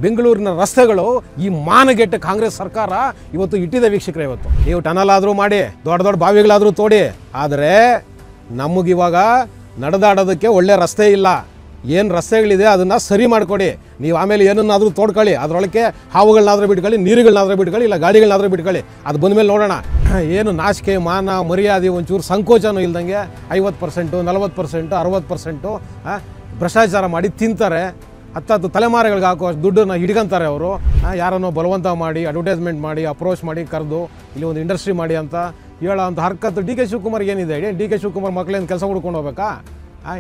ಬೆಂಗಳೂರಿನ ರಸ್ತೆಗಳು ಈ ಮಾನಗೆಟ್ಟ ಕಾಂಗ್ರೆಸ್ ಸರ್ಕಾರ ಇವತ್ತು ಇಟ್ಟಿದೆ ವೀಕ್ಷಕರೇ. ಇವತ್ತು ನೀವು ಟನಲ್ ಆದರೂ ಮಾಡಿ, ದೊಡ್ಡ ದೊಡ್ಡ ಬಾವಿಗಳಾದರೂ ತೋಡಿ, ಆದರೆ ನಮಗಿವಾಗ ನಡೆದಾಡೋದಕ್ಕೆ ಒಳ್ಳೆ ರಸ್ತೆ ಇಲ್ಲ. ಏನು ರಸ್ತೆಗಳಿದೆ ಅದನ್ನು ಸರಿ ಮಾಡಿಕೊಡಿ. ನೀವು ಆಮೇಲೆ ಏನನ್ನಾದರೂ ತೋಡ್ಕೊಳ್ಳಿ, ಅದರೊಳಗೆ ಹಾವುಗಳನ್ನಾದರೂ ಬಿಟ್ಕೊಳ್ಳಿ, ನೀರುಗಳನ್ನಾದರೂ ಬಿಟ್ಕೊಳ್ಳಿ, ಇಲ್ಲ ಗಾಡಿಗಳನ್ನಾದರೂ ಬಿಟ್ಕೊಳ್ಳಿ. ಅದು ಬಂದಮೇಲೆ ನೋಡೋಣ. ಏನು ನಾಚಿಕೆ, ಮಾನ, ಮರ್ಯಾದೆ, ಒಂಚೂರು ಸಂಕೋಚನೂ ಇಲ್ದಂಗೆ 50%, 40%, 60% ಭ್ರಷ್ಟಾಚಾರ ಮಾಡಿ ತಿಂತಾರೆ. ಹತ್ತು ತಲೆಮಾರುಗಳಿಗೆ ಹಾಕುವಷ್ಟು ದುಡ್ಡನ್ನು ಹಿಡ್ಕೊಂತಾರೆ ಅವರು. ಯಾರನ್ನೋ ಬಲವಂತ ಮಾಡಿ, ಅಡ್ವರ್ಟೈಸ್ಮೆಂಟ್ ಮಾಡಿ, ಅಪ್ರೋಚ್ ಮಾಡಿ, ಕರೆದು ಇಲ್ಲಿ ಒಂದು ಇಂಡಸ್ಟ್ರಿ ಮಾಡಿ ಅಂತ ಹೇಳೋ ಅಂತ ಹರ್ಕತ್ತು ಡಿ ಕೆ ಶಿವಕುಮಾರ್ಗೆ ಏನಿದೆ ಹೇಳಿ? ಡಿ ಕೆ ಶಿವಕುಮಾರ್ ಮಕ್ಕಳೇನು ಕೆಲಸ ಹುಡ್ಕೊಂಡು ಹೋಗ್ಬೇಕಾ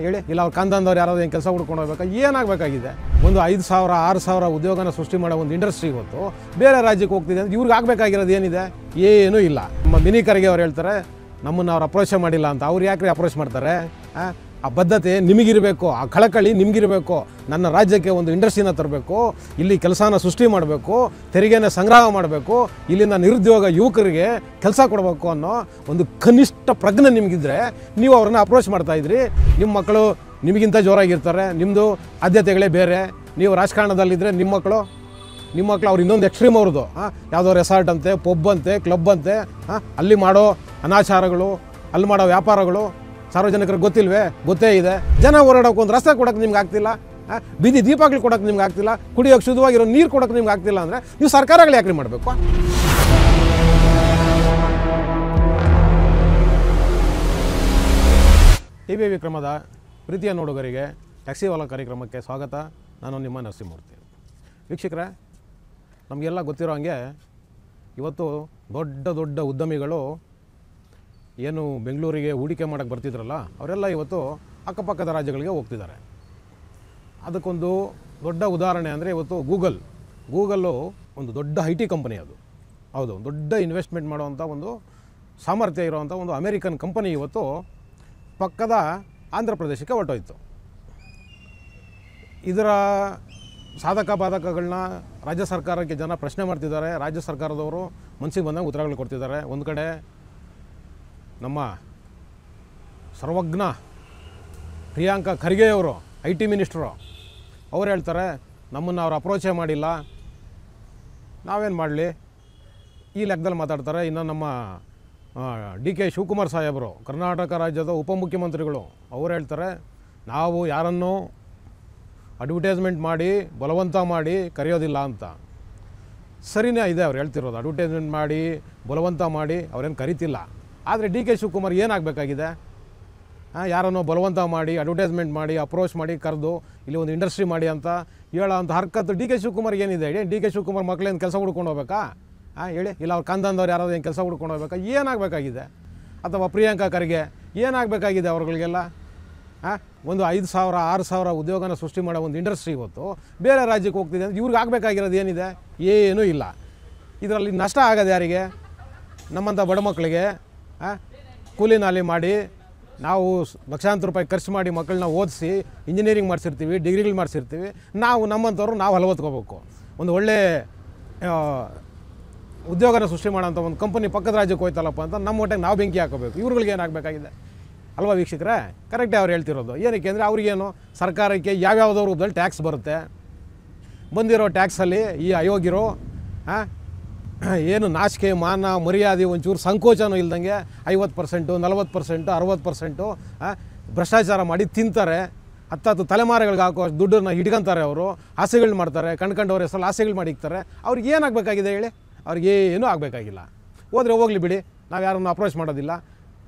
ಹೇಳಿ? ಇಲ್ಲ ಅವ್ರು ಕಂದಂದವ್ರು ಯಾರಾದ್ರು ಏನು ಕೆಲಸ ಹುಡ್ಕೊಂಡು ಹೋಗ್ಬೇಕಾ? ಏನಾಗಬೇಕಾಗಿದೆ? ಒಂದು 5,000 6,000 ಉದ್ಯೋಗನ ಸೃಷ್ಟಿ ಮಾಡೋ ಒಂದು ಇಂಡಸ್ಟ್ರಿ ಇವತ್ತು ಬೇರೆ ರಾಜ್ಯಕ್ಕೆ ಹೋಗ್ತಿದೆ ಅಂತ ಇವ್ರಿಗೆ ಆಗಬೇಕಾಗಿರೋದು ಏನಿದೆ? ಏನೂ ಇಲ್ಲ. ನಮ್ಮ ಮಿನಿ ಖರ್ಗೆ ಅವ್ರು ಹೇಳ್ತಾರೆ ನಮ್ಮನ್ನು ಅವ್ರು ಅಪ್ರೋಚೇ ಮಾಡಿಲ್ಲ ಅಂತ. ಅವ್ರು ಯಾಕ್ರಿ ಅಪ್ರೋಚ್ ಮಾಡ್ತಾರೆ? ಆ ಬದ್ಧತೆ ನಿಮಗಿರಬೇಕು, ಆ ಕಳಕಳಿ ನಿಮಗಿರಬೇಕು. ನನ್ನ ರಾಜ್ಯಕ್ಕೆ ಒಂದು ಇಂಡಸ್ಟ್ರಿನ ತರಬೇಕು, ಇಲ್ಲಿ ಕೆಲಸನ ಸೃಷ್ಟಿ ಮಾಡಬೇಕು, ತೆರಿಗೆನ ಸಂಗ್ರಹ ಮಾಡಬೇಕು, ಇಲ್ಲಿನ ನಿರುದ್ಯೋಗ ಯುವಕರಿಗೆ ಕೆಲಸ ಕೊಡಬೇಕು ಅನ್ನೋ ಒಂದು ಕನಿಷ್ಠ ಪ್ರಜ್ಞೆ ನಿಮಗಿದ್ರೆ ನೀವು ಅವ್ರನ್ನ ಅಪ್ರೋಚ್ ಮಾಡ್ತಾಯಿದ್ರಿ. ನಿಮ್ಮ ಮಕ್ಕಳು ನಿಮಗಿಂತ ಜೋರಾಗಿರ್ತಾರೆ, ನಿಮ್ಮದು ಆದ್ಯತೆಗಳೇ ಬೇರೆ. ನೀವು ರಾಜಕಾರಣದಲ್ಲಿದ್ದರೆ ನಿಮ್ಮ ಮಕ್ಕಳು ಅವ್ರು ಇನ್ನೊಂದು ಎಕ್ಸ್ಟ್ರೀಮ್ ಅವ್ರದ್ದು. ಯಾವುದೋ ರೆಸಾರ್ಟ್ ಅಂತೆ, ಪಬ್ ಅಂತೆ, ಕ್ಲಬ್ ಅಂತೆ, ಅಲ್ಲಿ ಮಾಡೋ ಅನಾಚಾರಗಳು, ಅಲ್ಲಿ ಮಾಡೋ ವ್ಯಾಪಾರಗಳು ಸಾರ್ವಜನಿಕರಿಗೆ ಗೊತ್ತಿಲ್ವೇ? ಗೊತ್ತೇ ಇದೆ. ಜನ ಓಡಾಡೋಕೆ ಒಂದು ರಸ್ತೆ ಕೊಡೋಕೆ ನಿಮ್ಗೆ ಆಗ್ತಿಲ್ಲ, ಬೀದಿ ದೀಪಗಳು ಕೊಡೋಕೆ ನಿಮ್ಗೆ ಆಗ್ತಿಲ್ಲ, ಕುಡಿಯೋಕೆ ಶುದ್ಧವಾಗಿರೋ ನೀರು ಕೊಡೋಕೆ ನಿಮ್ಗೆ ಆಗ್ತಿಲ್ಲ ಅಂದರೆ ನೀವು ಸರ್ಕಾರಗಳು ಯಾಕ್ರಿ ಮಾಡಬೇಕು? ಟಿವಿ ವಿಕ್ರಮದ ಪ್ರೀತಿಯ ನೋಡುಗರಿಗೆ ಟ್ಯಾಕ್ಸಿವಾಲ ಕಾರ್ಯಕ್ರಮಕ್ಕೆ ಸ್ವಾಗತ. ನಾನು ನಿಮ್ಮ ನರಸಿಂಹಮೂರ್ತಿ. ವೀಕ್ಷಕರೇ, ನಮಗೆಲ್ಲ ಗೊತ್ತಿರೋ ಹಾಗೆ ಇವತ್ತು ದೊಡ್ಡ ದೊಡ್ಡ ಉದ್ಯಮಿಗಳು ಏನು ಬೆಂಗಳೂರಿಗೆ ಹೂಡಿಕೆ ಮಾಡೋಕ್ಕೆ ಬರ್ತಿದ್ರಲ್ಲ, ಅವರೆಲ್ಲ ಇವತ್ತು ಅಕ್ಕಪಕ್ಕದ ರಾಜ್ಯಗಳಿಗೆ ಹೋಗ್ತಿದ್ದಾರೆ. ಅದಕ್ಕೊಂದು ದೊಡ್ಡ ಉದಾಹರಣೆ ಅಂದರೆ ಇವತ್ತು ಗೂಗಲ್ಲು ಒಂದು ದೊಡ್ಡ IT ಕಂಪನಿ. ಅದು ಹೌದು, ದೊಡ್ಡ ಇನ್ವೆಸ್ಟ್ಮೆಂಟ್ ಮಾಡುವಂಥ ಒಂದು ಸಾಮರ್ಥ್ಯ ಇರುವಂಥ ಒಂದು ಅಮೇರಿಕನ್ ಕಂಪನಿ ಇವತ್ತು ಪಕ್ಕದ ಆಂಧ್ರ ಪ್ರದೇಶಕ್ಕೆ ಹೊರಟೋಯ್ತು. ಇದರ ಸಾಧಕ ಬಾಧಕಗಳನ್ನ ರಾಜ್ಯ ಸರ್ಕಾರಕ್ಕೆ ಜನ ಪ್ರಶ್ನೆ ಮಾಡ್ತಿದ್ದಾರೆ. ರಾಜ್ಯ ಸರ್ಕಾರದವರು ಮನಸ್ಸಿಗೆ ಬಂದಾಗ ಉತ್ತರಗಳು ಕೊಡ್ತಿದ್ದಾರೆ. ಒಂದು ಕಡೆ ನಮ್ಮ ಸರ್ವಜ್ಞ ಪ್ರಿಯಾಂಕಾ ಖರ್ಗೆ ಅವರು IT ಮಿನಿಸ್ಟ್ರು, ಅವ್ರು ಹೇಳ್ತಾರೆ ನಮ್ಮನ್ನು ಅವ್ರು ಅಪ್ರೋಚೇ ಮಾಡಿಲ್ಲ, ನಾವೇನು ಮಾಡಲಿ, ಈ ಲೆಕ್ಕದಲ್ಲಿ ಮಾತಾಡ್ತಾರೆ. ಇನ್ನು ನಮ್ಮ ಡಿ ಕೆ ಶಿವಕುಮಾರ್ ಸಾಹೇಬರು, ಕರ್ನಾಟಕ ರಾಜ್ಯದ ಉಪಮುಖ್ಯಮಂತ್ರಿಗಳು, ಅವ್ರು ಹೇಳ್ತಾರೆ ನಾವು ಯಾರನ್ನೂ ಅಡ್ವರ್ಟೈಸ್ಮೆಂಟ್ ಮಾಡಿ, ಬಲವಂತ ಮಾಡಿ ಕರೆಯೋದಿಲ್ಲ ಅಂತ. ಸರಿನೇ ಇದೆ ಅವ್ರು ಹೇಳ್ತಿರೋದು, ಅಡ್ವರ್ಟೈಸ್ಮೆಂಟ್ ಮಾಡಿ, ಬಲವಂತ ಮಾಡಿ ಅವ್ರೇನು ಕರಿತಿಲ್ಲ. ಆದರೆ ಡಿ ಕೆ ಶಿವಕುಮಾರ್ ಏನಾಗಬೇಕಾಗಿದೆ? ಯಾರನ್ನೋ ಬಲವಂತ ಮಾಡಿ, ಅಡ್ವರ್ಟೈಸ್ಮೆಂಟ್ ಮಾಡಿ, ಅಪ್ರೋಚ್ ಮಾಡಿ, ಕರೆದು ಇಲ್ಲಿ ಒಂದು ಇಂಡಸ್ಟ್ರಿ ಮಾಡಿ ಅಂತ ಹೇಳೋ ಅಂತ ಹರ್ಕತ್ತು ಡಿ ಕೆ ಶಿವಕುಮಾರ್ಗೆ ಏನಿದೆ ಹೇಳಿ? ಡಿ ಕೆ ಶಿವಕುಮಾರ್ ಮಕ್ಕಳೇನು ಕೆಲಸ ಹುಡ್ಕೊಂಡು ಹೋಗ್ಬೇಕಾ ಹೇಳಿ? ಇಲ್ಲ ಅವ್ರು ಕಂದಂದವ್ರು ಯಾರಾದ್ರು ಏನು ಕೆಲಸ ಹುಡ್ಕೊಂಡು ಹೋಗ್ಬೇಕಾ? ಏನಾಗಬೇಕಾಗಿದೆ? ಅಥವಾ ಪ್ರಿಯಾಂಕಾ ಖರ್ಗೆ ಏನಾಗಬೇಕಾಗಿದೆ ಅವ್ರುಗಳಿಗೆಲ್ಲ? ಒಂದು 5,000 6,000 ಉದ್ಯೋಗನ ಸೃಷ್ಟಿ ಮಾಡೋ ಒಂದು ಇಂಡಸ್ಟ್ರಿ ಇವತ್ತು ಬೇರೆ ರಾಜ್ಯಕ್ಕೆ ಹೋಗ್ತಿದೆ ಅಂತ ಇವ್ರಿಗೆ ಆಗಬೇಕಾಗಿರೋದು ಏನಿದೆ? ಏನೂ ಇಲ್ಲ. ಇದರಲ್ಲಿ ನಷ್ಟ ಆಗೋದು ಯಾರಿಗೆ? ನಮ್ಮಂಥ ಬಡ ಮಕ್ಕಳಿಗೆ. ಕೂಲಿ ನಾಲಿ ಮಾಡಿ ನಾವು ಲಕ್ಷಾಂತರ ರೂಪಾಯಿ ಖರ್ಚು ಮಾಡಿ ಮಕ್ಕಳನ್ನ ಓದಿಸಿ ಇಂಜಿನಿಯರಿಂಗ್ ಮಾಡಿಸಿರ್ತೀವಿ, ಡಿಗ್ರಿಗಳು ಮಾಡಿಸಿರ್ತೀವಿ. ನಮ್ಮಂಥವ್ರು ನಾವು ಹಲವತ್ಕೋಬೇಕು. ಒಂದು ಒಳ್ಳೆ ಉದ್ಯೋಗನ ಸೃಷ್ಟಿ ಮಾಡೋಂಥ ಒಂದು ಕಂಪನಿ ಪಕ್ಕದ ರಾಜ್ಯಕ್ಕೆ ಹೋಯ್ತಲ್ಲಪ್ಪ ಅಂತ ನಮ್ಮ ಹೊಟ್ಟೆಗೆ ನಾವು ಬೆಂಕಿ ಹಾಕೋಬೇಕು. ಇವ್ರುಗಳಿಗೆ ಏನಾಗಬೇಕಾಗಿದೆ ಅಲ್ವಾ ವೀಕ್ಷಕರೇ? ಕರೆಕ್ಟೇ ಅವ್ರು ಹೇಳ್ತಿರೋದು. ಏನಕ್ಕೆ ಅಂದರೆ ಅವ್ರಿಗೇನು ಸರ್ಕಾರಕ್ಕೆ ಯಾವ್ಯಾವುದೋ ರೂಪದಲ್ಲಿ ಟ್ಯಾಕ್ಸ್ ಬರುತ್ತೆ. ಬಂದಿರೋ ಟ್ಯಾಕ್ಸಲ್ಲಿ ಈ ಅಯೋಗ್ಯರು ಏನು ನಾಚಿಕೆ, ಮಾನ, ಮರ್ಯಾದೆ, ಒಂಚೂರು ಸಂಕೋಚನೂ ಇಲ್ದಂಗೆ 50%, 40%, 60% ಭ್ರಷ್ಟಾಚಾರ ಮಾಡಿ ತಿಂತಾರೆ. ಹತ್ತು ತಲೆಮಾರುಗಳಿಗೆ ಹಾಕುವಷ್ಟು ದುಡ್ಡನ್ನು ಹಿಡ್ಕೊಂತಾರೆ ಅವರು. ಆಸೆಗಳು ಮಾಡ್ತಾರೆ, ಕಂಡ್ಕೊಂಡವ್ರ ಹೆಸರಲ್ಲಿ ಆಸೆಗಳು ಮಾಡಿಕ್ತಾರೆ. ಅವ್ರಿಗೆ ಏನಾಗಬೇಕಾಗಿದೆ ಹೇಳಿ? ಅವ್ರಿಗೆ ಏನೂ ಆಗಬೇಕಾಗಿಲ್ಲ. ಹೋದರೆ ಹೋಗಲಿ ಬಿಡಿ, ನಾವು ಯಾರನ್ನು ಅಪ್ರೋಚ್ ಮಾಡೋದಿಲ್ಲ.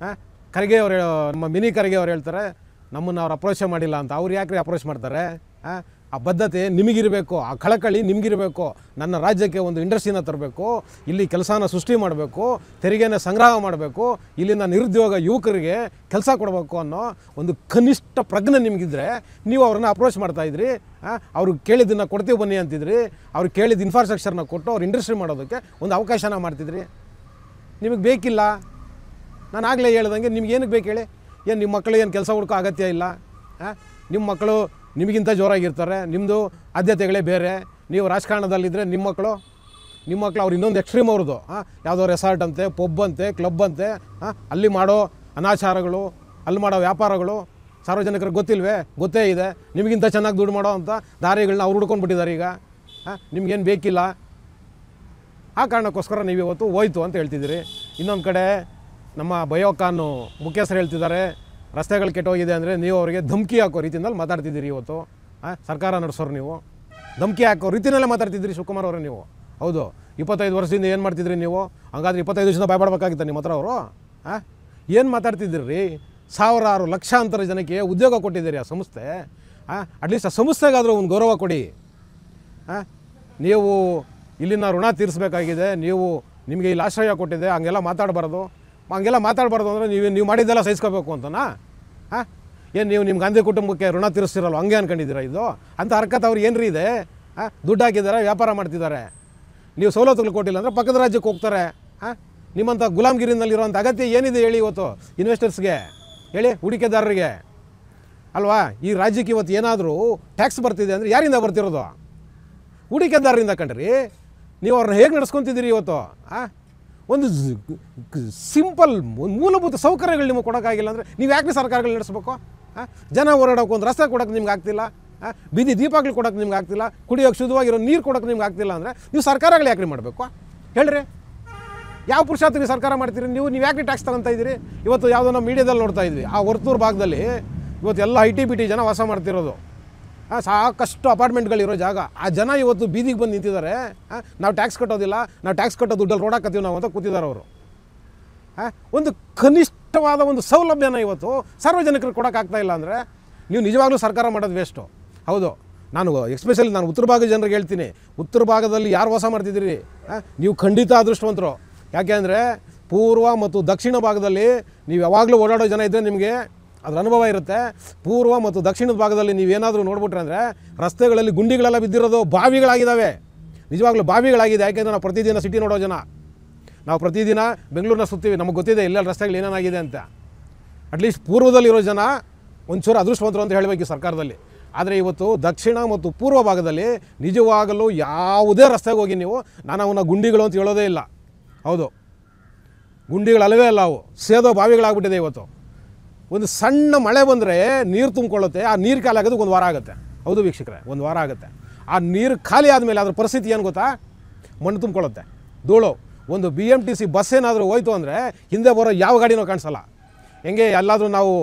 ಖರ್ಗೆ ಅವರು, ನಮ್ಮ ಮಿನಿ ಖರ್ಗೆ ಅವ್ರು ಹೇಳ್ತಾರೆ ನಮ್ಮನ್ನು ಅವ್ರು ಅಪ್ರೋಚೇ ಮಾಡಿಲ್ಲ ಅಂತ. ಅವ್ರು ಯಾಕ್ರಿ ಅಪ್ರೋಚ್ ಮಾಡ್ತಾರೆ? ಆ ಬದ್ಧತೆ ನಿಮಗಿರಬೇಕು, ಆ ಕಳಕಳಿ ನಿಮಗಿರಬೇಕು. ನನ್ನ ರಾಜ್ಯಕ್ಕೆ ಒಂದು ಇಂಡಸ್ಟ್ರಿನ ತರಬೇಕು, ಇಲ್ಲಿ ಕೆಲಸನ ಸೃಷ್ಟಿ ಮಾಡಬೇಕು, ತೆರಿಗೆನ ಸಂಗ್ರಹ ಮಾಡಬೇಕು, ಇಲ್ಲಿನ ನಿರುದ್ಯೋಗ ಯುವಕರಿಗೆ ಕೆಲಸ ಕೊಡಬೇಕು ಅನ್ನೋ ಒಂದು ಕನಿಷ್ಠ ಪ್ರಜ್ಞೆ ನಿಮಗಿದ್ರೆ ನೀವು ಅವ್ರನ್ನ ಅಪ್ರೋಚ್ ಮಾಡ್ತಾಯಿದ್ರಿ. ಅವ್ರಿಗೆ ಕೇಳಿದ್ದನ್ನು ಕೊಡ್ತೀವಿ ಬನ್ನಿ ಅಂತಿದ್ರಿ. ಅವ್ರಿಗೆ ಕೇಳಿದ ಇನ್ಫ್ರಾಸ್ಟ್ರಕ್ಚರ್ನ ಕೊಟ್ಟು ಅವ್ರು ಇಂಡಸ್ಟ್ರಿ ಮಾಡೋದಕ್ಕೆ ಒಂದು ಅವಕಾಶನ ಮಾಡ್ತಿದ್ರಿ. ನಿಮಗೆ ಬೇಕಿಲ್ಲ. ನಾನು ಆಗಲೇ ಹೇಳ್ದಂಗೆ ನಿಮ್ಗೆ ಏನಕ್ಕೆ ಬೇಕು ಹೇಳಿ? ಏನು ನಿಮ್ಮ ಮಕ್ಕಳಿಗೇನು ಕೆಲಸ ಹುಡ್ಕೋ ಅಗತ್ಯ ಇಲ್ಲ? ನಿಮ್ಮ ಮಕ್ಕಳು ನಿಮಗಿಂತ ಜೋರಾಗಿರ್ತಾರೆ, ನಿಮ್ಮದು ಆದ್ಯತೆಗಳೇ ಬೇರೆ. ನೀವು ರಾಜಕಾರಣದಲ್ಲಿದ್ದರೆ ನಿಮ್ಮ ಮಕ್ಕಳು ಅವ್ರು ಇನ್ನೊಂದು ಎಕ್ಸ್ಟ್ರೀಮ್ ಅವ್ರದ್ದು. ಯಾವುದೋ ರೆಸಾರ್ಟ್ ಅಂತೆ, ಪಬ್ ಅಂತೆ, ಕ್ಲಬ್ ಅಂತೆ, ಅಲ್ಲಿ ಮಾಡೋ ಅನಾಚಾರಗಳು, ಅಲ್ಲಿ ಮಾಡೋ ವ್ಯಾಪಾರಗಳು ಸಾರ್ವಜನಿಕರಿಗೆ ಗೊತ್ತಿಲ್ವೇ? ಗೊತ್ತೇ ಇದೆ. ನಿಮಗಿಂತ ಚೆನ್ನಾಗಿ ದುಡ್ಡು ಮಾಡೋ ಅಂತ ದಾರಿಗಳನ್ನ ಅವ್ರು ಹುಡ್ಕೊಂಡು ಬಿಟ್ಟಿದ್ದಾರೆ. ಈಗ ನಿಮ್ಗೇನು ಬೇಕಿಲ್ಲ. ಆ ಕಾರಣಕ್ಕೋಸ್ಕರ ನೀವು ಇವತ್ತು ಹೋಯ್ತು ಅಂತ ಹೇಳ್ತಿದ್ದೀರಿ. ಇನ್ನೊಂದು ಕಡೆ ನಮ್ಮ ಬಯೋಕಾನು ಮುಖ್ಯಸ್ಥರು ಹೇಳ್ತಿದ್ದಾರೆ, ರಸ್ತೆಗಳು ಕೆಟ್ಟೋಗಿದೆ ಅಂದರೆ ನೀವು ಅವರಿಗೆ ಧಮಕಿ ಹಾಕೋ ರೀತಿಯಲ್ಲಿ ಮಾತಾಡ್ತಿದ್ದೀರಿ. ಇವತ್ತು ಸರ್ಕಾರ ನಡೆಸೋರು ನೀವು ಧಮಕಿ ಹಾಕೋ ರೀತಿಯಲ್ಲೇ ಮಾತಾಡ್ತಿದ್ದೀರಿ ಶಿವಕುಮಾರ್ ಅವರೇ ನೀವು. ಹೌದು, 25 ವರ್ಷದಿಂದ ಏನು ಮಾಡ್ತಿದ್ರಿ ನೀವು? ಹಂಗಾದ್ರೆ 25 ವರ್ಷದಿಂದ ಭಯಪಡಬೇಕಾಗಿತ್ತು ನಿಮ್ಮ ಹತ್ರ ಅವರು? ಏನು ಮಾತಾಡ್ತಿದ್ದೀರಿ ರೀ? ಸಾವಿರಾರು ಲಕ್ಷಾಂತರ ಜನಕ್ಕೆ ಉದ್ಯೋಗ ಕೊಟ್ಟಿದ್ದೀರಿ ಆ ಸಂಸ್ಥೆ. ಅಟ್ಲೀಸ್ಟ್ ಆ ಸಂಸ್ಥೆಗಾದರೂ ಒಂದು ಗೌರವ ಕೊಡಿ. ನೀವು ಇಲ್ಲಿನ ಋಣ ತೀರಿಸಬೇಕಾಗಿದೆ, ನಿಮಗೆ ಇಲ್ಲಿ ಆಶ್ರಯ ಕೊಟ್ಟಿದೆ, ಹಂಗೆಲ್ಲ ಮಾತಾಡಬಾರ್ದು. ಹಂಗೆಲ್ಲ ಮಾತಾಡಬಾರ್ದು ಅಂದರೆ ನೀವು ಮಾಡಿದ್ದೆಲ್ಲ ಸಹಿಸ್ಕೋಬೇಕು ಅಂತನಾ? ಏನು ನೀವು ನಿಮ್ಮ ಗಾಂಧಿ ಕುಟುಂಬಕ್ಕೆ ಋಣ ತೀರಿಸ್ತಿರಲ್ಲ ಹಂಗೆ ಅನ್ಕೊಂಡಿದ್ದೀರಾ? ಇದು ಅಂತ ಹರ್ಕತ್ ಅವ್ರು ಏನ್ರಿ ಇದೆ? ದುಡ್ಡು ಹಾಕಿದ್ದಾರೆ, ವ್ಯಾಪಾರ ಮಾಡ್ತಿದ್ದಾರೆ. ನೀವು ಸವಲತ್ತುಗಳು ಕೊಟ್ಟಿಲ್ಲ ಅಂದರೆ ಪಕ್ಕದ ರಾಜ್ಯಕ್ಕೆ ಹೋಗ್ತಾರೆ. ನಿಮ್ಮಂಥ ಗುಲಾಮ್ಗಿರಿನಲ್ಲಿರೋಂಥ ಅಗತ್ಯ ಏನಿದೆ ಹೇಳಿ ಇವತ್ತು ಇನ್ವೆಸ್ಟರ್ಸ್ಗೆ, ಹೇಳಿ, ಹೂಡಿಕೆದಾರರಿಗೆ ಅಲ್ವಾ? ಈ ರಾಜ್ಯಕ್ಕೆ ಇವತ್ತು ಏನಾದರೂ ಟ್ಯಾಕ್ಸ್ ಬರ್ತಿದೆ ಅಂದರೆ ಯಾರಿಂದ ಬರ್ತಿರೋದು? ಹೂಡಿಕೆದಾರರಿಂದ ಕಣ್ರಿ. ನೀವು ಅವ್ರನ್ನ ಹೇಗೆ ನಡೆಸ್ಕೊತಿದ್ದೀರಿ ಇವತ್ತು? ಒಂದು ಸಿಂಪಲ್ ಮೂಲಭೂತ ಸೌಕರ್ಯಗಳು ನಿಮಗೆ ಕೊಡೋಕ್ಕಾಗಿಲ್ಲ ಅಂದರೆ ನೀವು ಯಾಕೆ ಸರ್ಕಾರಗಳು ನಡೆಸಬೇಕು? ಜನ ಓಡಾಡೋಕೆ ಒಂದು ರಸ್ತೆ ಕೊಡೋಕೆ ನಿಮ್ಗೆ ಆಗ್ತಿಲ್ಲ, ಬೀದಿ ದೀಪಗಳು ಕೊಡೋಕೆ ನಿಮ್ಗೆ ಆಗ್ತಿಲ್ಲ, ಕುಡಿಯೋಕೆ ಶುದ್ಧವಾಗಿರೋ ನೀರು ಕೊಡೋಕೆ ನಿಮ್ಗೆ ಆಗ್ತಿಲ್ಲ ಅಂದರೆ ನೀವು ಸರ್ಕಾರಗಳು ಯಾಕೆ ಮಾಡಬೇಕು ಹೇಳ್ರಿ? ಯಾವ ಪುರುಷಾರ್ಥಕ್ಕೆ ಸರ್ಕಾರ ಮಾಡ್ತೀರಿ ನೀವು ಯಾಕೆ ಟ್ಯಾಕ್ಸ್ ತಗೊತಾ ಇದ್ದೀರಿ? ಇವತ್ತು ಯಾವುದೋ ನಾವು ಮೀಡಿಯಾದಲ್ಲಿ ನೋಡ್ತಾ ಇದ್ವಿ, ಆ ವರ್ತೂರು ಭಾಗದಲ್ಲಿ ಇವತ್ತು ಎಲ್ಲ IT-BT ಜನ ವಾಸ ಮಾಡ್ತಿರೋದು. ಸಾಕಷ್ಟು ಅಪಾರ್ಟ್ಮೆಂಟ್ಗಳಿರೋ ಜಾಗ. ಆ ಜನ ಇವತ್ತು ಬೀದಿಗೆ ಬಂದು ನಿಂತಿದ್ದಾರೆ. ನಾವು ಟ್ಯಾಕ್ಸ್ ಕಟ್ಟೋದಿಲ್ಲ, ನಾವು ಟ್ಯಾಕ್ಸ್ ಕಟ್ಟೋ ದುಡ್ಡಲ್ಲಿ ರೋಡಾಕತ್ತೀವಿ ನಾವು ಅಂತ ಕೂತಿದ್ದಾರೆ ಅವರು. ಒಂದು ಕನಿಷ್ಠವಾದ ಒಂದು ಸೌಲಭ್ಯನ ಇವತ್ತು ಸಾರ್ವಜನಿಕರಿಗೆ ಕೊಡೋಕ್ಕಾಗ್ತಾ ಇಲ್ಲ ಅಂದರೆ ನೀವು ನಿಜವಾಗ್ಲೂ ಸರ್ಕಾರ ಮಾಡೋದು ವೇಸ್ಟು. ಹೌದು, ನಾನು ಎಸ್ಪೆಷಲಿ ನಾನು ಉತ್ತರ ಭಾಗದ ಜನರಿಗೆ ಹೇಳ್ತೀನಿ, ಉತ್ತರ ಭಾಗದಲ್ಲಿ ಯಾರು ವಾಸ ಮಾಡ್ತಿದ್ದೀರಿ ನೀವು ಖಂಡಿತ ಅದೃಷ್ಟವಂತರು. ಯಾಕೆ ಅಂದರೆ ಪೂರ್ವ ಮತ್ತು ದಕ್ಷಿಣ ಭಾಗದಲ್ಲಿ ನೀವು ಯಾವಾಗಲೂ ಓಡಾಡೋ ಜನ ಇದ್ದರೆ ನಿಮಗೆ ಅದರ ಅನುಭವ ಇರುತ್ತೆ. ಪೂರ್ವ ಮತ್ತು ದಕ್ಷಿಣದ ಭಾಗದಲ್ಲಿ ನೀವೇನಾದರೂ ನೋಡ್ಬಿಟ್ರೆ ಅಂದರೆ ರಸ್ತೆಗಳಲ್ಲಿ ಗುಂಡಿಗಳೆಲ್ಲ ಬಿದ್ದಿರೋದು ಬಾವಿಗಳಾಗಿದ್ದಾವೆ. ನಿಜವಾಗ್ಲೂ ಬಾವಿಗಳಾಗಿದೆ. ಯಾಕೆಂದರೆ ನಾವು ಪ್ರತಿದಿನ ಸಿಟಿ ನೋಡೋ ಜನ, ನಾವು ಪ್ರತಿದಿನ ಬೆಂಗಳೂರನ್ನ ಸುತ್ತೀವಿ, ನಮಗೆ ಗೊತ್ತಿದೆ ಎಲ್ಲೆಲ್ಲಿ ರಸ್ತೆಗಳು ಏನೇನಾಗಿದೆ ಅಂತ. ಅಟ್ಲೀಸ್ಟ್ ಪೂರ್ವದಲ್ಲಿರೋ ಜನ ಒಂಚೂರು ಅದೃಷ್ಟವಂತರು ಅಂತ ಹೇಳಬೇಕು ಸರ್ಕಾರದಲ್ಲಿ. ಆದರೆ ಇವತ್ತು ದಕ್ಷಿಣ ಮತ್ತು ಪೂರ್ವ ಭಾಗದಲ್ಲಿ ನಿಜವಾಗಲೂ ಯಾವುದೇ ರಸ್ತೆಗೆ ಹೋಗಿ ನೀವು ನಾನು ಅವನ್ನ ಗುಂಡಿಗಳು ಅಂತ ಹೇಳೋದೇ ಇಲ್ಲ. ಹೌದು, ಗುಂಡಿಗಳಲ್ಲವೇ ಅಲ್ಲ, ಅವು ಸೇದೋ ಬಾವಿಗಳಾಗ್ಬಿಟ್ಟಿದೆ. ಇವತ್ತು ಒಂದು ಸಣ್ಣ ಮಳೆ ಬಂದರೆ ನೀರು ತುಂಬಿಕೊಳ್ಳುತ್ತೆ, ಆ ನೀರು ಖಾಲಿ ಆಗೋದಕ್ಕೆ ಒಂದು ವಾರ ಆಗುತ್ತೆ. ಹೌದು ವೀಕ್ಷಕರೇ, ಒಂದು ವಾರ ಆಗುತ್ತೆ. ಆ ನೀರು ಖಾಲಿ ಆದಮೇಲೆ ಅದ್ರ ಪರಿಸ್ಥಿತಿ ಏನು ಗೊತ್ತಾ? ಮಣ್ಣು ತುಂಬಿಕೊಳ್ಳುತ್ತೆ, ಧೂಳು. ಒಂದು BMTC ಬಸ್ ಏನಾದರೂ ಹೋಯ್ತು ಅಂದರೆ ಹಿಂದೆ ಬರೋ ಯಾವ ಗಾಡಿನೂ ಕಾಣಿಸಲ್ಲ. ಹೆಂಗೆ ಎಲ್ಲಾದರೂ ನಾವು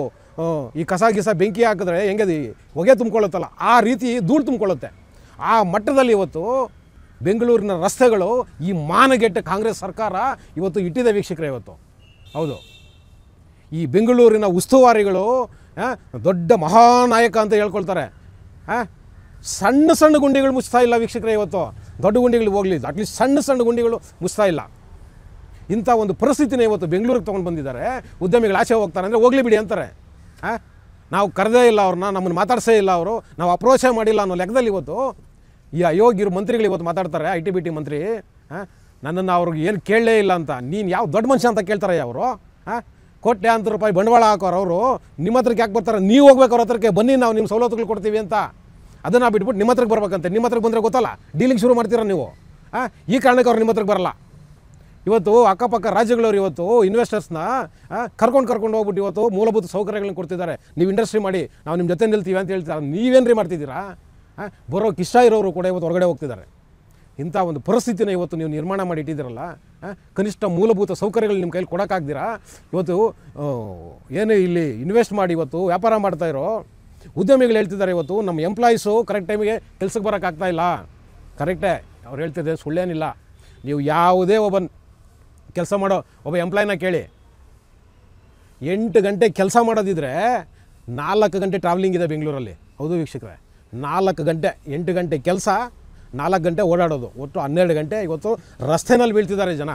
ಈ ಕಸ ಬೆಂಕಿ ಹಾಕಿದ್ರೆ ಹೆಂಗೆ ಹೊಗೆ ತುಂಬಿಕೊಳ್ಳುತ್ತಲ್ಲ, ಆ ರೀತಿ ಧೂಳು ತುಂಬಿಕೊಳ್ಳುತ್ತೆ. ಆ ಮಟ್ಟದಲ್ಲಿ ಇವತ್ತು ಬೆಂಗಳೂರಿನ ರಸ್ತೆಗಳು ಈ ಮಾನಗೆಟ್ಟ ಕಾಂಗ್ರೆಸ್ ಸರ್ಕಾರ ಇವತ್ತು ಇಟ್ಟಿದೆ ವೀಕ್ಷಕರೇ. ಇವತ್ತು ಹೌದು, ಈ ಬೆಂಗಳೂರಿನ ಉಸ್ತುವಾರಿಗಳು ದೊಡ್ಡ ಮಹಾನಾಯಕ ಅಂತ ಹೇಳ್ಕೊಳ್ತಾರೆ. ಸಣ್ಣ ಸಣ್ಣ ಗುಂಡಿಗಳು ಮುಚ್ತಾ ಇಲ್ಲ ವೀಕ್ಷಕರೇ. ಇವತ್ತು ದೊಡ್ಡ ಗುಂಡಿಗಳು ಹೋಗಲಿ, ಅಟ್ಲೀಸ್ಟ್ ಸಣ್ಣ ಗುಂಡಿಗಳು ಮುಚ್ತಾ ಇಲ್ಲ. ಇಂಥ ಒಂದು ಪರಿಸ್ಥಿತಿನೇ ಇವತ್ತು ಬೆಂಗಳೂರಿಗೆ ತೊಗೊಂಡು ಬಂದಿದ್ದಾರೆ. ಉದ್ಯಮಿಗಳು ಆಚೆ ಹೋಗ್ತಾರೆ ಅಂದರೆ ಹೋಗಲಿ ಬಿಡಿ ಅಂತಾರೆ. ನಾವು ಕರೆದೇ ಇಲ್ಲ ಅವ್ರನ್ನ, ನಮ್ಮನ್ನು ಮಾತಾಡ್ಸೇ ಇಲ್ಲ ಅವರು, ನಾವು ಅಪ್ರೋಚೇ ಮಾಡಿಲ್ಲ ಅನ್ನೋ ಲೆಕ್ಕದಲ್ಲಿ ಇವತ್ತು ಈ ಅಯೋಗ್ಯರು ಮಂತ್ರಿಗಳು ಇವತ್ತು ಮಾತಾಡ್ತಾರೆ. IT-BT ಮಂತ್ರಿ ನನ್ನನ್ನು ಅವ್ರಿಗೆ ಏನು ಕೇಳಲೇ ಇಲ್ಲ ಅಂತ. ನೀನು ಯಾವ ದೊಡ್ಡ ಮನುಷ್ಯ ಅಂತ ಕೇಳ್ತಾರೆ ಅವರು? ಕೋಟ್ಯಾಂತರ ರೂಪಾಯಿ ಬಂಡವಾಳ ಹಾಕೋರು ಅವರು ನಿಮ್ಮ ಹತ್ರಕ್ಕೆ ಯಾಕೆ ಬರ್ತಾರೆ? ನೀವು ಹೋಗ್ಬೇಕು ಅವ್ರ ಹತ್ರಕ್ಕೆ, ಬನ್ನಿ ನಾವು ನಿಮ್ಮ ಸವಲತ್ತುಗಳು ಕೊಡ್ತೀವಿ ಅಂತ. ಅದನ್ನು ಬಿಟ್ಬಿಟ್ಟು ನಿಮ್ಮ ಹತ್ರಕ್ಕೆ ಬರ್ಬೇಕಂತೆ. ನಿಮ್ಮ ಹತ್ರಕ್ಕೆ ಬಂದರೆ ಗೊತ್ತಲ್ಲ ಡೀಲಿಂಗ್ ಶುರು ಮಾಡ್ತೀರ ನೀವು. ಈ ಕಾರಣಕ್ಕೆ ಅವ್ರು ನಿಮ್ಮ ಹತ್ರಕ್ಕೆ ಬರಲ್ಲ. ಇವತ್ತು ಅಕ್ಕಪಕ್ಕ ರಾಜ್ಯಗಳವ್ರು ಇವತ್ತು ಇನ್ವೆಸ್ಟರ್ಸ್ನ ಕರ್ಕೊಂಡು ಹೋಗ್ಬಿಟ್ಟು ಇವತ್ತು ಮೂಲಭೂತ ಸೌಕರ್ಯಗಳನ್ನ ಕೊಡ್ತಿದ್ದಾರೆ. ನೀವು ಇಂಡಸ್ಟ್ರಿ ಮಾಡಿ, ನಾವು ನಿಮ್ಮ ಜೊತೆ ನಿಲ್ತೀವಿ ಅಂತ ಹೇಳ್ತಾರೆ. ನೀವೇನ್ರಿ ಮಾಡ್ತಿದ್ದೀರಾ? ಬರೋಕ್ಕೆ ಇಷ್ಟ ಇರೋರು ಕೂಡ ಇವತ್ತು ಹೊರಗಡೆ ಹೋಗ್ತಿದ್ದಾರೆ. ಇಂಥ ಒಂದು ಪರಿಸ್ಥಿತಿನ ಇವತ್ತು ನೀವು ನಿರ್ಮಾಣ ಮಾಡಿ ಇಟ್ಟಿದ್ದೀರಲ್ಲ. ಕನಿಷ್ಠ ಮೂಲಭೂತ ಸೌಕರ್ಯಗಳು ನಿಮ್ಮ ಕೈಲಿ ಕೊಡೋಕ್ಕಾಗ್ದಿರಾ? ಇವತ್ತು ಏನು ಇಲ್ಲಿ ಇನ್ವೆಸ್ಟ್ ಮಾಡಿ ಇವತ್ತು ವ್ಯಾಪಾರ ಮಾಡ್ತಾಯಿರೋ ಉದ್ಯಮಿಗಳು ಹೇಳ್ತಿದ್ದಾರೆ, ಇವತ್ತು ನಮ್ಮ ಎಂಪ್ಲಾಯೀಸು ಕರೆಕ್ಟ್ ಟೈಮಿಗೆ ಕೆಲ್ಸಕ್ಕೆ ಬರೋಕ್ಕಾಗ್ತಾ ಇಲ್ಲ. ಕರೆಕ್ಟೇ, ಅವ್ರು ಹೇಳ್ತಿದ್ದೆ, ಸುಳ್ಳೇನಿಲ್ಲ. ನೀವು ಯಾವುದೇ ಕೆಲಸ ಮಾಡೋ ಒಬ್ಬ ಎಂಪ್ಲಾಯ್ನ ಕೇಳಿ, 8 ಗಂಟೆ ಕೆಲಸ ಮಾಡೋದಿದ್ರೆ 4 ಗಂಟೆ ಟ್ರಾವೆಲಿಂಗ್ ಇದೆ ಬೆಂಗಳೂರಲ್ಲಿ. ಹೌದು ವೀಕ್ಷಕರೇ, 4 ಗಂಟೆ, 8 ಗಂಟೆ ಕೆಲಸ, 4 ಗಂಟೆ ಓಡಾಡೋದು, ಒಟ್ಟು 12 ಗಂಟೆ ಇವತ್ತು ರಸ್ತೆನಲ್ಲಿ ಬೀಳ್ತಿದ್ದಾರೆ ಜನ.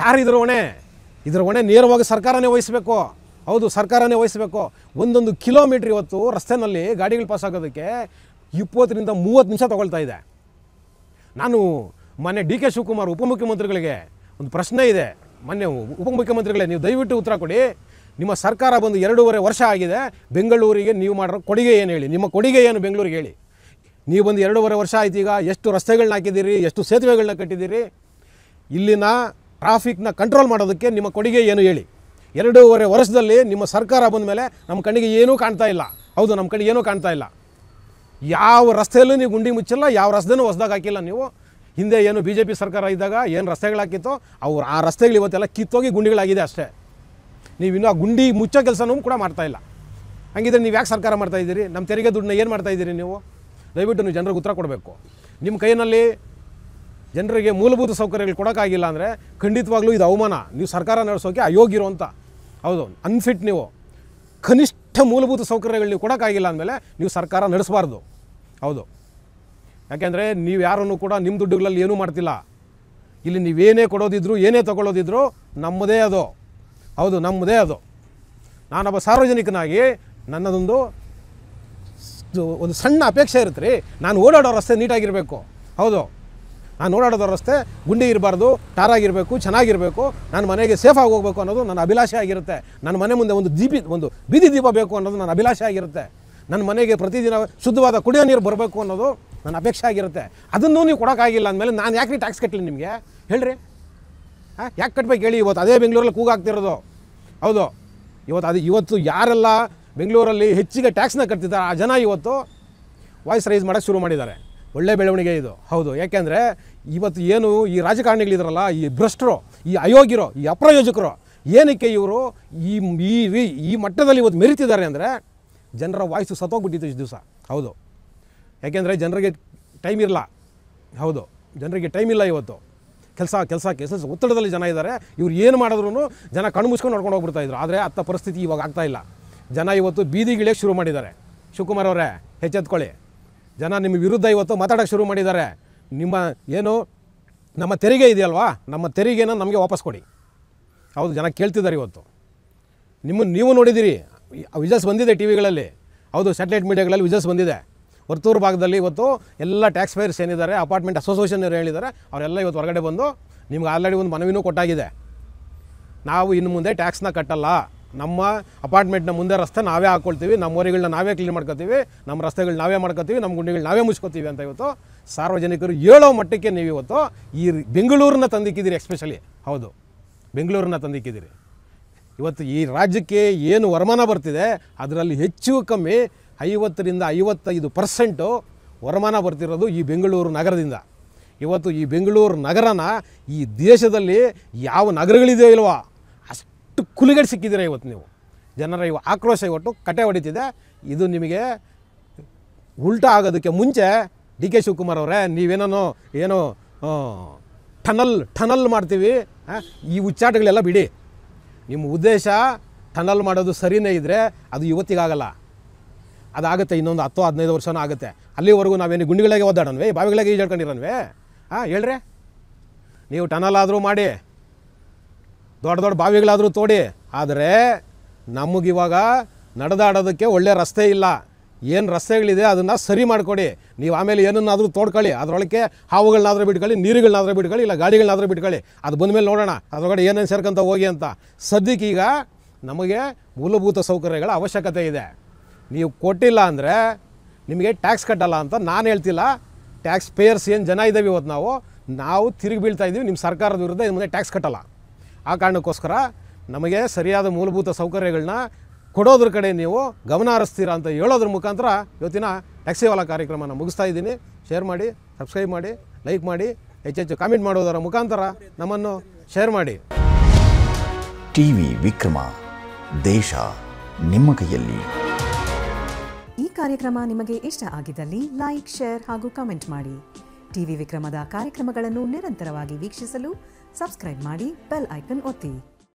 ಯಾರು ಇದರ ಹೊಣೆ ನೇರವಾಗಿ ಸರ್ಕಾರನೇ ವಹಿಸಬೇಕು. ಹೌದು, ಸರ್ಕಾರನೇ ವಹಿಸಬೇಕು. ಒಂದೊಂದು ಕಿಲೋಮೀಟ್ರ್ ಇವತ್ತು ರಸ್ತೆಯಲ್ಲಿ ಗಾಡಿಗಳು ಪಾಸ್ ಆಗೋದಕ್ಕೆ 20 ರಿಂದ 30 ನಿಮಿಷ ತೊಗೊಳ್ತಾ ಇದೆ. ನಾನು ಮೊನ್ನೆ DK ಶಿವಕುಮಾರ್ ಉಪಮುಖ್ಯಮಂತ್ರಿಗಳಿಗೆ ಒಂದು ಪ್ರಶ್ನೆ ಇದೆ. ಮೊನ್ನೆ ಉಪಮುಖ್ಯಮಂತ್ರಿಗಳೇ, ನೀವು ದಯವಿಟ್ಟು ಉತ್ತರ ಕೊಡಿ. ನಿಮ್ಮ ಸರ್ಕಾರ ಬಂದು 2.5 ವರ್ಷ ಆಗಿದೆ. ಬೆಂಗಳೂರಿಗೆ ನೀವು ಮಾಡಿರೋ ಕೊಡುಗೆ ಏನು ಹೇಳಿ? ನಿಮ್ಮ ಕೊಡುಗೆ ಏನು ಬೆಂಗಳೂರಿಗೆ ಹೇಳಿ? ನೀವು ಬಂದು 2.5 ವರ್ಷ ಆಯ್ತು. ಈಗ ಎಷ್ಟು ರಸ್ತೆಗಳನ್ನ ಹಾಕಿದ್ದೀರಿ, ಎಷ್ಟು ಸೇತುವೆಗಳನ್ನ ಕಟ್ಟಿದ್ದೀರಿ? ಇಲ್ಲಿನ ಟ್ರಾಫಿಕ್ನ ಕಂಟ್ರೋಲ್ ಮಾಡೋದಕ್ಕೆ ನಿಮ್ಮ ಕೊಡುಗೆ ಏನು ಹೇಳಿ? 2.5 ವರ್ಷದಲ್ಲಿ ನಿಮ್ಮ ಸರ್ಕಾರ ಬಂದ ಮೇಲೆ ನಮ್ಮ ಕಣ್ಣಿಗೆ ಏನೂ ಕಾಣ್ತಾ ಇಲ್ಲ. ಹೌದು, ನಮ್ಮ ಕಣ್ಣಿಗೆ ಏನೂ ಕಾಣ್ತಾ ಇಲ್ಲ. ಯಾವ ರಸ್ತೆಯಲ್ಲೂ ನೀವು ಗುಂಡಿ ಮುಚ್ಚಿಲ್ಲ, ಯಾವ ರಸ್ತೆನೂ ಹೊಸ್ದಾಗ ಹಾಕಿಲ್ಲ ನೀವು. ಹಿಂದೆ ಏನು BJP ಸರ್ಕಾರ ಇದ್ದಾಗ ಏನು ರಸ್ತೆಗಳು ಹಾಕಿತ್ತೋ ಅವ್ರು ಆ ರಸ್ತೆಗಳು ಇವತ್ತೆಲ್ಲ ಕಿತ್ತೋಗಿ ಗುಂಡಿಗಳಾಗಿದೆ ಅಷ್ಟೇ. ನೀವು ಇನ್ನೂ ಆ ಗುಂಡಿ ಮುಚ್ಚೋ ಕೆಲಸನೂ ಕೂಡ ಮಾಡ್ತಾಯಿಲ್ಲ. ಹಂಗಿದ್ರೆ ನೀವು ಯಾಕೆ ಸರ್ಕಾರ ಮಾಡ್ತಾಯಿದ್ದೀರಿ? ನಮ್ಮ ತೆರಿಗೆ ದುಡ್ಡನ್ನ ಏನು ಮಾಡ್ತಾಯಿದ್ದೀರಿ ನೀವು? ದಯವಿಟ್ಟು ನೀವು ಜನರಿಗೆ ಉತ್ತರ ಕೊಡಬೇಕು. ನಿಮ್ಮ ಕೈಯಲ್ಲಿ ಜನರಿಗೆ ಮೂಲಭೂತ ಸೌಕರ್ಯಗಳು ಕೊಡೋಕ್ಕಾಗಿಲ್ಲ ಅಂದರೆ ಖಂಡಿತವಾಗ್ಲೂ ಇದು ಅವಮಾನ. ನೀವು ಸರ್ಕಾರ ನಡೆಸೋಕ್ಕೆ ಅಯೋಗ್ಯರು ಅಂತ. ಹೌದು, ಅನ್ಫಿಟ್ ನೀವು. ಕನಿಷ್ಠ ಮೂಲಭೂತ ಸೌಕರ್ಯಗಳು ನೀವು ಕೊಡೋಕ್ಕಾಗಿಲ್ಲ ಅಂದಮೇಲೆ ನೀವು ಸರ್ಕಾರ ನಡೆಸಬಾರ್ದು. ಹೌದು, ಯಾಕೆಂದರೆ ನೀವು ಯಾರನ್ನು ಕೂಡ ನಿಮ್ಮ ದುಡ್ಡುಗಳಲ್ಲಿ ಏನೂ ಮಾಡ್ತಿಲ್ಲ. ಇಲ್ಲಿ ನೀವೇನೇ ಕೊಡೋದಿದ್ರು ಏನೇ ತೊಗೊಳ್ಳೋದಿದ್ರು ನಮ್ಮದೇ ಅದು. ಹೌದು, ನಮ್ಮದೇ ಅದು. ನಾನೊಬ್ಬ ಸಾರ್ವಜನಿಕನಾಗಿ ನನ್ನದೊಂದು ಸಣ್ಣ ಅಪೇಕ್ಷೆ ಇರುತ್ತೆ ರೀ. ನಾನು ಓಡಾಡೋ ರಸ್ತೆ ನೀಟಾಗಿರಬೇಕು. ಹೌದು, ನಾನು ಓಡಾಡೋದ ರಸ್ತೆ ಗುಂಡಿ ಇರಬಾರ್ದು, ಟಾರಾಗಿರಬೇಕು, ಚೆನ್ನಾಗಿರಬೇಕು, ನನ್ನ ಮನೆಗೆ ಸೇಫಾಗಿ ಹೋಗಬೇಕು ಅನ್ನೋದು ನನ್ನ ಅಭಿಲಾಷೆ ಆಗಿರುತ್ತೆ. ನನ್ನ ಮನೆ ಮುಂದೆ ಒಂದು ಬೀದಿ ದೀಪ ಬೇಕು ಅನ್ನೋದು ನನ್ನ ಅಭಿಲಾಷೆ ಆಗಿರುತ್ತೆ. ನನ್ನ ಮನೆಗೆ ಪ್ರತಿದಿನ ಶುದ್ಧವಾದ ಕುಡಿಯೋ ನೀರು ಬರಬೇಕು ಅನ್ನೋದು ನನ್ನ ಅಪೇಕ್ಷೆ ಆಗಿರುತ್ತೆ. ಅದನ್ನು ನೀವು ಕೊಡೋಕ್ಕಾಗಿಲ್ಲ ಅಂದಮೇಲೆ ನಾನು ಯಾಕೆ ಟ್ಯಾಕ್ಸ್ ಕಟ್ಟಲಿ ನಿಮಗೆ ಹೇಳ್ರಿ? ಯಾಕೆ ಕಟ್ಟಬೇಕು ಹೇಳಿ? ಇವತ್ತು ಅದೇ ಬೆಂಗಳೂರಲ್ಲಿ ಕೂಗಾಗ್ತಿರೋದು. ಹೌದು, ಇವತ್ತು ಯಾರೆಲ್ಲ ಬೆಂಗಳೂರಲ್ಲಿ ಹೆಚ್ಚಿಗೆ ಟ್ಯಾಕ್ಸ್ನ ಕಟ್ತಿದ್ದಾರೆ ಆ ಜನ ಇವತ್ತು ವಾಯ್ಸ್ ರೈಸ್ ಮಾಡೋಕ್ಕೆ ಶುರು ಮಾಡಿದ್ದಾರೆ. ಒಳ್ಳೆ ಬೆಳವಣಿಗೆ ಇದು. ಹೌದು, ಯಾಕೆಂದರೆ ಇವತ್ತು ಏನು ಈ ರಾಜಕಾರಣಿಗಳಿದ್ರಲ್ಲ, ಈ ಭ್ರಷ್ಟರು, ಈ ಅಯೋಗ್ಯರು, ಈ ಅಪ್ರಯೋಜಕರು, ಏನಕ್ಕೆ ಇವರು ಈ ಮಟ್ಟದಲ್ಲಿ ಇವತ್ತು ಮೆರಿತಿದ್ದಾರೆ ಅಂದರೆ ಜನರ ವಾಯ್ಸು ಸತ್ತೋಗ್ಬಿಟ್ಟಿತ್ತು ಇಷ್ಟು ದಿವಸ. ಹೌದು, ಯಾಕೆಂದರೆ ಜನರಿಗೆ ಟೈಮ್ ಇರಲ್ಲ. ಹೌದು, ಜನರಿಗೆ ಟೈಮ್ ಇಲ್ಲ. ಇವತ್ತು ಕೆಲಸ ಒತ್ತಡದಲ್ಲಿ ಜನ ಇದ್ದಾರೆ. ಇವ್ರು ಏನು ಮಾಡಿದ್ರು ಜನ ಕಣ್ಣು ಮುಚ್ಕೊಂಡು ನೋಡ್ಕೊಂಡು ಹೋಗ್ಬಿಡ್ತಾಯಿದ್ರು. ಆದರೆ ಅಂಥ ಪರಿಸ್ಥಿತಿ ಇವಾಗ ಆಗ್ತಾಯಿಲ್ಲ. ಜನ ಇವತ್ತು ಬೀದಿಗಿಳಿಯೋಕ್ಕೆ ಶುರು ಮಾಡಿದ್ದಾರೆ. ಶಿವಕುಮಾರ್ ಅವರೇ, ಎಚ್ಚೆತ್ಕೊಳ್ಳಿ. ಜನ ನಿಮ್ಮ ವಿರುದ್ಧ ಇವತ್ತು ಮಾತಾಡೋಕ್ಕೆ ಶುರು ಮಾಡಿದ್ದಾರೆ. ನಮ್ಮ ತೆರಿಗೆ ಇದೆಯಲ್ವಾ, ನಮ್ಮ ತೆರಿಗೆನ ನಮಗೆ ವಾಪಸ್ ಕೊಡಿ. ಹೌದು, ಜನ ಕೇಳ್ತಿದ್ದಾರೆ ಇವತ್ತು. ನೀವು ನೋಡಿದ್ದೀರಿ, ವಿಜಲ್ಸ್ ಬಂದಿದೆ ಟಿ ವಿಗಳಲ್ಲಿ. ಹೌದು, ಸ್ಯಾಟಲೈಟ್ ಮೀಡಿಯಾಗಳಲ್ಲಿ ವಿಜಲ್ಸ್ ಬಂದಿದೆ. ವರ್ತೂರು ಭಾಗದಲ್ಲಿ ಇವತ್ತು ಎಲ್ಲ ಟ್ಯಾಕ್ಸ್ ಪೇಯರ್ಸ್ ಏನಿದ್ದಾರೆ, ಅಪಾರ್ಟ್ಮೆಂಟ್ ಅಸೋಸಿಯೇಷನ್ ಹೇಳಿದ್ದಾರೆ, ಅವರೆಲ್ಲ ಇವತ್ತು ಹೊರಗಡೆ ಬಂದು ನಿಮ್ಗೆ ಆಲ್ರೆಡಿ ಒಂದು ಮನವಿನೂ ಕೊಟ್ಟಾಗಿದೆ. ನಾವು ಇನ್ನು ಮುಂದೆ ಟ್ಯಾಕ್ಸ್ನ ಕಟ್ಟಲ್ಲ, ನಮ್ಮ ಅಪಾರ್ಟ್ಮೆಂಟ್ನ ಮುಂದೆ ರಸ್ತೆ ನಾವೇ ಹಾಕ್ಕೊಳ್ತೀವಿ, ನಮ್ಮ ಓರಿಗಳನ್ನ ನಾವೇ ಕ್ಲೀನ್ ಮಾಡ್ಕೊತೀವಿ, ನಮ್ಮ ರಸ್ತೆಗಳು ನಾವೇ ಮಾಡ್ಕೊತೀವಿ, ನಮ್ಮ ಗುಂಡಿಗಳು ನಾವೇ ಮುಚ್ಕೋತೀವಿ ಅಂತ ಇವತ್ತು ಸಾರ್ವಜನಿಕರು ಹೇಳೋ ಮಟ್ಟಕ್ಕೆ ನೀವು ಇವತ್ತು ಈ ಬೆಂಗಳೂರನ್ನ ತಂದಿಕ್ಕಿದ್ದೀರಿ. ಎಸ್ಪೆಷಲಿ ಹೌದು, ಬೆಂಗಳೂರನ್ನ ತಂದಿಕ್ಕಿದ್ದೀರಿ. ಇವತ್ತು ಈ ರಾಜ್ಯಕ್ಕೆ ಏನು ವರಮಾನ ಬರ್ತಿದೆ ಅದರಲ್ಲಿ ಹೆಚ್ಚು ಕಮ್ಮಿ 50ರಿಂದ 55% ವರಮಾನ ಬರ್ತಿರೋದು ಈ ಬೆಂಗಳೂರು ನಗರದಿಂದ. ಇವತ್ತು ಈ ಬೆಂಗಳೂರು ನಗರನ ಈ ದೇಶದಲ್ಲಿ ಯಾವ ನಗರಗಳಿದೆಯೋ ಇಲ್ವಾ ಅಷ್ಟು ಕುಲಿಗಡೆ ಸಿಕ್ಕಿದ್ದೀರ. ಇವತ್ತು ನೀವು ಜನರ ಆಕ್ರೋಶ ಇವತ್ತು ಕಟ್ಟೆ ಹೊಡಿತಿದೆ. ಇದು ನಿಮಗೆ ಉಲ್ಟಾ ಆಗೋದಕ್ಕೆ ಮುಂಚೆ DK ಶಿವಕುಮಾರ್ ಅವರೇ, ಏನೋ ಟನಲ್ ಮಾಡ್ತೀವಿ, ಈ ಉಚ್ಚಾಟಗಳೆಲ್ಲ ಬಿಡಿ. ನಿಮ್ಮ ಉದ್ದೇಶ ಟನಲ್ ಮಾಡೋದು ಸರಿಯೇ ಇದ್ದರೆ ಅದು ಇವತ್ತಿಗಾಗಲ್ಲ, ಅದಾಗುತ್ತೆ. ಇನ್ನೊಂದು 10-15 ವರ್ಷನೂ ಆಗುತ್ತೆ. ಅಲ್ಲಿವರೆಗೂ ನಾವೇನು ಗುಂಡಿಗಳಿಗೆ ಓದಾಡನ್ವೇ, ಬಾವಿಗಳಿಗೆ ಈಜಾಡ್ಕೊಂಡಿರನ್ವೇ? ಹೇಳ್ರಿ, ನೀವು ಟನಲ್ ಆದರೂ ಮಾಡಿ, ದೊಡ್ಡ ಬಾವಿಗಳಾದರೂ ತೋಡಿ, ಆದರೆ ನಮಗಿವಾಗ ನಡೆದಾಡೋದಕ್ಕೆ ಒಳ್ಳೆ ರಸ್ತೆ ಇಲ್ಲ. ಏನು ರಸ್ತೆಗಳಿದೆ ಅದನ್ನು ಸರಿ ಮಾಡಿಕೊಡಿ. ನೀವು ಆಮೇಲೆ ಏನನ್ನಾದರೂ ತೋಡ್ಕೊಳ್ಳಿ, ಅದರೊಳಗೆ ಹಾವುಗಳನ್ನಾದರೂ ಬಿಟ್ಕೊಳ್ಳಿ, ನೀರುಗಳನ್ನಾದರೂ ಬಿಟ್ಕೊಳ್ಳಿ, ಇಲ್ಲ ಗಾಡಿಗಳನ್ನಾದರೂ ಬಿಟ್ಕೊಳ್ಳಿ. ಅದು ಬಂದಮೇಲೆ ನೋಡೋಣ ಅದರೊಳಗಡೆ ಏನೇನು ಸೇರ್ಕೊಂತ ಹೋಗಿ ಅಂತ. ಸದ್ಯಕ್ಕೀಗ ನಮಗೆ ಮೂಲಭೂತ ಸೌಕರ್ಯಗಳ ಅವಶ್ಯಕತೆ ಇದೆ. ನೀವು ಕೊಟ್ಟಿಲ್ಲ ಅಂದರೆ ನಿಮಗೆ ಟ್ಯಾಕ್ಸ್ ಕಟ್ಟಲ್ಲ ಅಂತ ನಾನು ಹೇಳ್ತಿಲ್ಲ. ಟ್ಯಾಕ್ಸ್ ಪೇಯರ್ಸ್ ಏನು ಜನ ಇದ್ದಾವೆ ಇವತ್ತು ನಾವು ತಿರುಗಿ ಬೀಳ್ತಾ ಇದ್ದೀವಿ. ನಿಮ್ಮ ಸರ್ಕಾರದ ವಿರುದ್ಧ ಇನ್ನು ಮುಂದೆ ಟ್ಯಾಕ್ಸ್ ಕಟ್ಟಲ್ಲ. ಆ ಕಾರಣಕ್ಕೋಸ್ಕರ ನಮಗೆ ಸರಿಯಾದ ಮೂಲಭೂತ ಸೌಕರ್ಯಗಳನ್ನ ಕೊಡೋದ್ರ ಕಡೆ ನೀವು ಗಮನ ಹರಿಸ್ತೀರಾ ಅಂತ ಹೇಳೋದ್ರ ಮುಖಾಂತರ ಇವತ್ತಿನ ಟ್ಯಾಕ್ಸಿವಾಲಾ ಕಾರ್ಯಕ್ರಮನ ಮುಗಿಸ್ತಾ ಇದ್ದೀನಿ. ಶೇರ್ ಮಾಡಿ, ಸಬ್ಸ್ಕ್ರೈಬ್ ಮಾಡಿ, ಲೈಕ್ ಮಾಡಿ, ಹೆಚ್ಚೆಚ್ಚು ಕಾಮೆಂಟ್ ಮಾಡೋದರ ಮುಖಾಂತರ ನಮ್ಮನ್ನು ಶೇರ್ ಮಾಡಿ. ಟಿವಿ ವಿಕ್ರಮ, ದೇಶ ನಿಮ್ಮ ಕೈಯಲ್ಲಿ. ಈ ಕಾರ್ಯಕ್ರಮ ನಿಮಗೆ ಇಷ್ಟ ಆಗಿದ್ದಲ್ಲಿ ಲೈಕ್, ಶೇರ್ ಹಾಗೂ ಕಮೆಂಟ್ ಮಾಡಿ. ಟಿವಿ ವಿಕ್ರಮದ ಕಾರ್ಯಕ್ರಮಗಳನ್ನು ನಿರಂತರವಾಗಿ ವೀಕ್ಷಿಸಲು ಸಬ್ಸ್ಕ್ರೈಬ್ ಮಾಡಿ, ಬೆಲ್ ಐಕನ್ ಒತ್ತಿ.